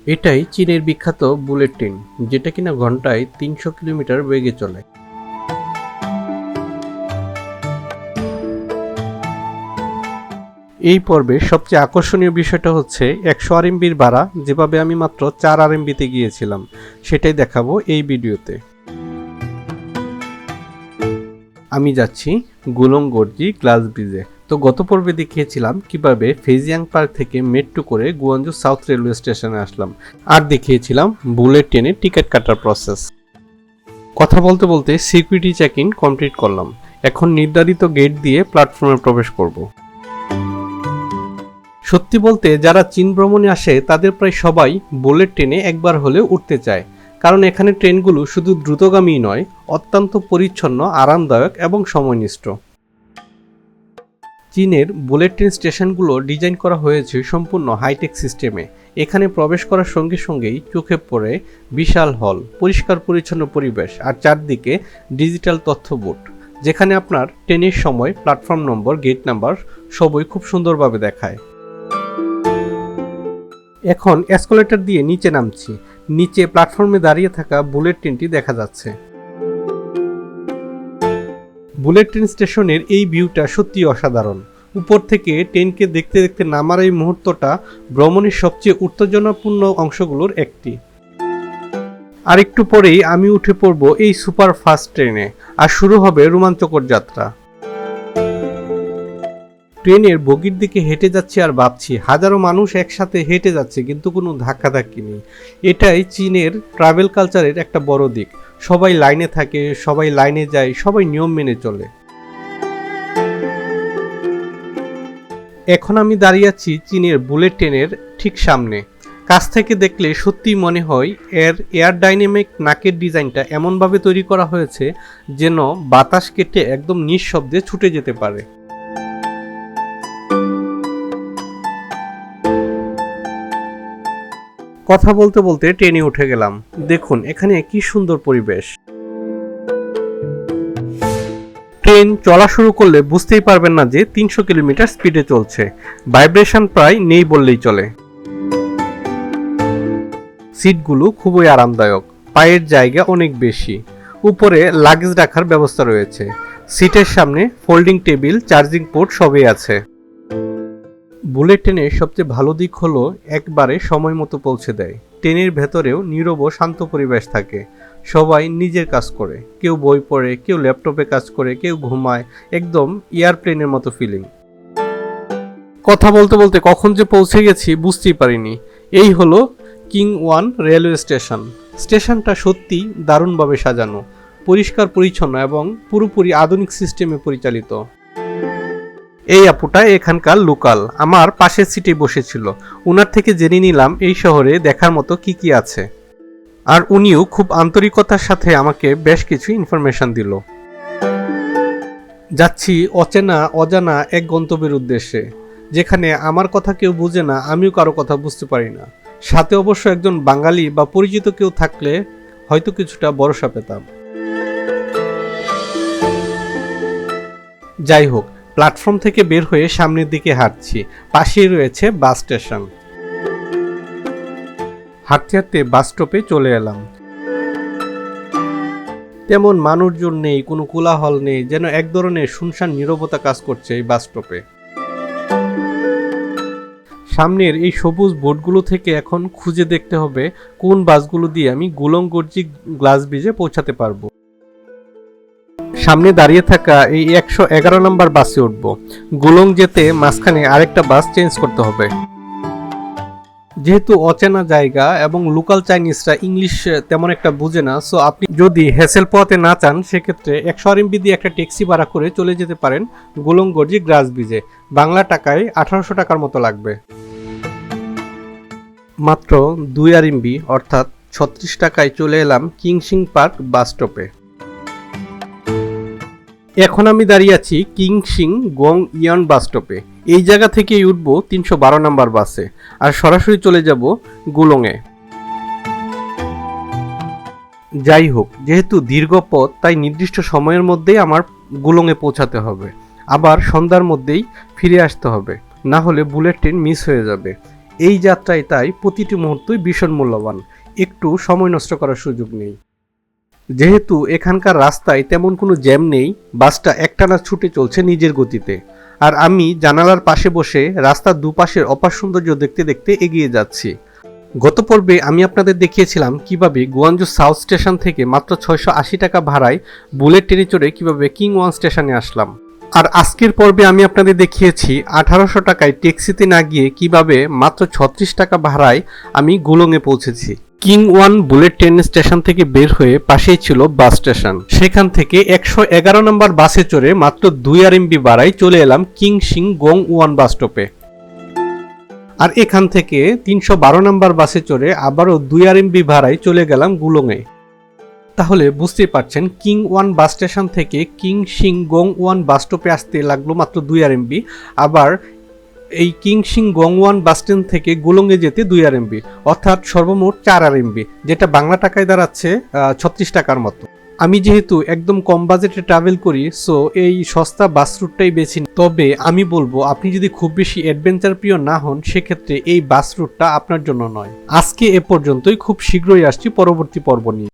এটাই চীনের বিখ্যাত বুলেট ট্রেন, যেটা কিনা ঘন্টায় ৩০০ কিলোমিটার বেগে চলে। এই পর্বের সবচেয়ে আকর্ষণীয় বিষয়টা হচ্ছে ১০০ আরএমবির ভাড়া, যেভাবে আমি মাত্র ৪ আরএমবিতে গিয়েছিলাম, সেটাই দেখাবো এই ভিডিওতে। আমি যাচ্ছি গুলং গর্জি গ্লাস ব্রিজে। তো গত পর্বে দেখিয়েছিলাম কিভাবে ফেজিয়াং পার্ক থেকে মেট্রো করে গুয়াঞ্জু সাউথ রেলওয়ে স্টেশনে আসলাম, আর দেখিয়েছিলাম বুলেট ট্রেনের টিকিট কাটার প্রসেস। কথা বলতে বলতে সিকিউরিটি চেক ইন কমপ্লিট করলাম। এখন নির্ধারিত গেট দিয়ে প্ল্যাটফর্মে প্রবেশ করব। সত্যি বলতে যারা চীন ভ্রমণে আসে তাদের প্রায় সবাই বুলেট ট্রেনে একবার হলেও উঠতে চায়, কারণ এখানে ট্রেনগুলো শুধু দ্রুতগামী নয়, অত্যন্ত পরিচ্ছন্ন, আরামদায়ক এবং সময়নিষ্ঠ। চীনের বুলেট ট্রেন স্টেশনগুলো ডিজাইন করা হয়েছে সম্পূর্ণ হাইটেক সিস্টেমে। এখানে প্রবেশ করার সঙ্গে সঙ্গেই চোখে পড়ে বিশাল হল, পরিষ্কার পরিচ্ছন্ন পরিবেশ আর চারদিকে ডিজিটাল তথ্য বোর্ড, যেখানে আপনার ট্রেনের সময়, প্ল্যাটফর্ম নম্বর, গেট নাম্বার সবই খুব সুন্দরভাবে দেখায়। এখন এসকেলেটর দিয়ে নিচে নামছি। নিচে প্ল্যাটফর্মে দাঁড়িয়ে থাকা বুলেট ট্রেনটি দেখা যাচ্ছে। বুলেট ট্রেন স্টেশনের এই ভিউটা সত্যি অসাধারণ। উপর থেকে ট্রেনকে দেখতে দেখতে নামার এই মুহূর্তটা ভ্রমণের সবচেয়ে উত্তেজনাপূর্ণ অংশগুলোর একটি। আর একটু পরেই আমি উঠে পড়ব এই সুপার ফাস্ট ট্রেনে, আর শুরু হবে রোমাঞ্চকর যাত্রা। ট্রেনের বগির দিকে হেঁটে যাচ্ছি আর ভাবছি হাজারো মানুষ একসাথে হেঁটে যাচ্ছে, কিন্তু কোনো ধাক্কাধাক্কি নেই। এটাই চীনের ট্রাভেল কালচারের একটা বড় দিক। সবাই লাইনে থাকে, সবাই লাইনে যায়, সবাই নিয়ম মেনে চলে। এখন আমি দাঁড়িয়ে আছি চীনের বুলেট ট্রেনের ঠিক সামনে। কাছ থেকে দেখলে সত্যিই মনে হয় এর এয়ার ডাইনামিক নাকের ডিজাইনটা এমনভাবে তৈরি করা হয়েছে যেন বাতাস কেটে একদম নিঃশব্দে ছুটে যেতে পারে। কথা বলতে বলতে ট্রেনে উঠে গেলাম। দেখুন এখানে কি সুন্দর পরিবেশ। ট্রেন চলা শুরু করলে বুঝতেই পারবেন না যে ৩০০ কিলোমিটার স্পিডে চলছে। ভাইব্রেশন প্রায় নেই বললেই চলে। সিটগুলো খুবই আরামদায়ক, পায়ের জায়গা অনেক বেশি। উপরে লাগেজ রাখার ব্যবস্থা রয়েছে। সিটের সামনে ফোল্ডিং টেবিল, চার্জিং পোর্ট সবই আছে। বুলেট ট্রেনের সবচেয়ে ভালো দিক হলো একবারে সময় মতো পৌঁছে দেয়। ট্রেনের ভেতরেও নীরব ও শান্ত পরিবেশ থাকে। সবাই নিজের কাজ করে, কেউ বই পড়ে, কেউ ল্যাপটপে কাজ করে, কেউ ঘুমায়। একদম এয়ারপ্লেনের মতো ফিলিং। কথা বলতে বলতে কখন যে পৌঁছে গেছি বুঝতেই পারিনি। এই হলো কিংওয়ান রেলওয়ে স্টেশন। স্টেশনটা সত্যি দারুণভাবে সাজানো, পরিষ্কার পরিচ্ছন্ন এবং পুরোপুরি আধুনিক সিস্টেমে পরিচালিত। এই আপুটা এখানকার লোকাল, আমার পাশের সিটে বসেছিল। উনার থেকে জেনে নিলাম এই শহরে দেখার মতো কি কি আছে, আর উনিও খুব আন্তরিকতার সাথে আমাকে বেশ কিছু ইনফরমেশন দিল। যাচ্ছি অজানা এক গন্তব্যের উদ্দেশ্যে, যেখানে আমার কথা কেউ বুঝে না, আমিও কারো কথা বুঝতে পারি না। সাথে অবশ্য একজন বাঙালি বা পরিচিত কেউ থাকলে হয়তো কিছুটা ভরসা পেতাম। যাই হোক, প্ল্যাটফর্ম থেকে বের হয়ে সামনের দিকে হাঁটছি। পাশেই রয়েছে বাস স্টেশন। হাঁটতে হাঁটতে বাস স্টপে চলে এলাম। তেমন মানুষজন নেই, কোনো কোলাহল নেই, যেন এক ধরনের শুনশান নীরবতা কাজ করছে এই বাস স্টপে। সামনের এই সবুজ বোর্ডগুলো থেকে এখন খুঁজে দেখতে হবে কোন বাসগুলো দিয়ে আমি গুলং গর্জি গ্লাস ব্রিজে পৌঁছাতে পারবো। সামনে দাঁড়িয়ে থাকা এই ১১১ নম্বর বাসে উঠব। গুলং যেতে মাঝখানে আরেকটা বাস চেঞ্জ করতে হবে। যেহেতু অচেনা জায়গা এবং লোকাল চাইনিজরা ইংলিশ তেমন একটা বুঝে না, সো আপনি যদি হ্যাসেল পোহাতে না চান, সেক্ষেত্রে ১০০ আরএমবি দিয়ে একটা ট্যাক্সি ভাড়া করে চলে যেতে পারেন গুলং গর্জি গ্লাস ব্রিজে। বাংলা টাকায় ১৮০০ টাকার মতো লাগবে। মাত্র ২ আরএমবি অর্থাৎ ৩৬ টাকায় চলে এলাম কিংসিং পার্ক বাস স্টপে। এখন আমি দাঁড়িয়ে আছি কিংসিং গং ইয়ন বাস স্টপে। এই জায়গা থেকেই উঠব ৩১২ নম্বর বাসে, আর সরাসরি চলে যাব গুলংয়ে। যাই হোক, যেহেতু দীর্ঘ পথ, তাই নির্দিষ্ট সময়ের মধ্যেই আমার গুলংয়ে পৌঁছাতে হবে। আবার সন্ধ্যার মধ্যেই ফিরে আসতে হবে, না হলে বুলেট ট্রেন মিস হয়ে যাবে। এই যাত্রায় তাই প্রতিটি মুহূর্তই ভীষণ মূল্যবান, একটু সময় নষ্ট করার সুযোগ নেই। যেহেতু এখানকার রাস্তায় তেমন কোনো জ্যাম নেই, বাসটা একটানা ছুটে চলছে নিজের গতিতে, আর আমি জানালার পাশে বসে রাস্তার দুপাশের অপার সৌন্দর্য দেখতে দেখতে এগিয়ে যাচ্ছি। গত পর্বে আমি আপনাদের দেখিয়েছিলাম কিভাবে গুয়াঞ্জু সাউথ স্টেশন থেকে মাত্র 680 টাকা ভাড়ায় বুলেট ট্রেনে চড়ে কিভাবে কিং ওয়ান স্টেশনে আসলাম। আর আজকের পর্বে আমি আপনাদের দেখিয়েছি 1800 টাকায় ট্যাক্সিতে না গিয়ে কিভাবে মাত্র 36 টাকা ভাড়ায় আমি গুলংয়ে পৌঁছেছি। King one bullet train station থেকে বের হয়ে পাশেই ছিল বাস স্টেশন। সেখান থেকে 111 নম্বর বাসে চড়ে মাত্র 2 RMB ভাড়ায় চলে এলাম কিং শিং গং ওয়ান বাস স্টপে। আর এখান থেকে 312 নম্বর বাসে চড়ে আবারও 2 RMB ভাড়ায় চলে গেলাম গুলংয়ে। তাহলে বুঝতেই পারছেন কিং ওয়ান বাস স্টেশন থেকে কিং শিং গং ওয়ান বাস স্টপে আসতে লাগলো মাত্র 2 RMB, আবার এই কিং শিং গং ওয়ান বাস স্ট্যান্ড থেকে গুলংয়ে যেতে 2 RMB, অর্থাৎ সর্বমোট 4 RMB, যেটা বাংলা টাকায় দাঁড়াচ্ছে 36 টাকার মতো। আমি যেহেতু একদম কম বাজেটে ট্রাভেল করি, সো এই সস্তা বাস রুটটাই বেছি। তবে আমি বলবো আপনি যদি খুব বেশি অ্যাডভেঞ্চার প্রিয় না হন, সেক্ষেত্রে এই বাস রুটটা আপনার জন্য নয়। আজকে এ পর্যন্তই, খুব শীঘ্রই আসছি পরবর্তী পর্ব নিয়ে।